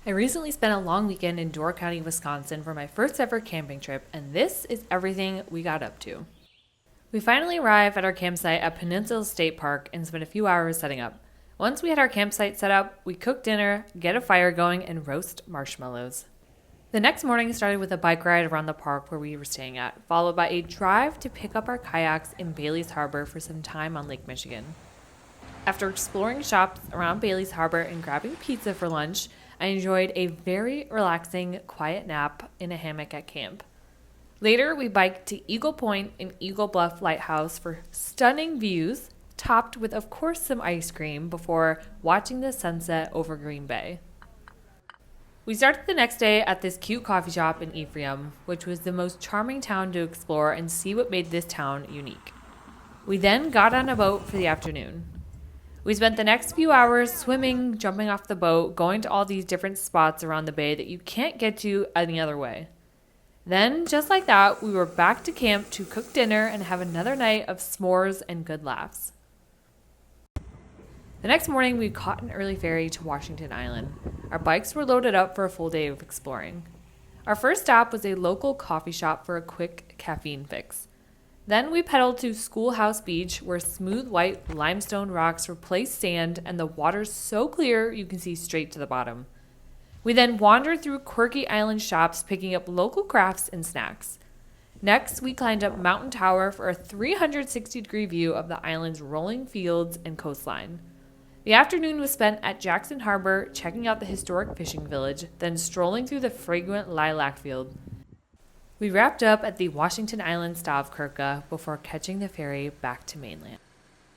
I recently spent a long weekend in Door County, Wisconsin for my first ever camping trip, and this is everything we got up to. We finally arrived at our campsite at Peninsula State Park and spent a few hours setting up. Once we had our campsite set up, we cooked dinner, get a fire going, and roast marshmallows. The next morning started with a bike ride around the park where we were staying at, followed by a drive to pick up our kayaks in Bailey's Harbor for some time on Lake Michigan. After exploring shops around Bailey's Harbor and grabbing pizza for lunch, I enjoyed a very relaxing, quiet nap in a hammock at camp. Later, we biked to Eagle Point and Eagle Bluff Lighthouse for stunning views, topped with, of course, some ice cream before watching the sunset over Green Bay. We started the next day at this cute coffee shop in Ephraim, which was the most charming town to explore and see what made this town unique. We then got on a boat for the afternoon. We spent the next few hours swimming, jumping off the boat, going to all these different spots around the bay that you can't get to any other way. Then, just like that, we were back to camp to cook dinner and have another night of s'mores and good laughs. The next morning, we caught an early ferry to Washington Island. Our bikes were loaded up for a full day of exploring. Our first stop was a local coffee shop for a quick caffeine fix. Then we pedaled to Schoolhouse Beach, where smooth white limestone rocks replace sand and the water's so clear you can see straight to the bottom. We then wandered through quirky island shops, picking up local crafts and snacks. Next, we climbed up Mountain Tower for a 360-degree view of the island's rolling fields and coastline. The afternoon was spent at Jackson Harbor, checking out the historic fishing village, then strolling through the fragrant lilac field. We wrapped up at the Washington Island Stavkirke before catching the ferry back to mainland.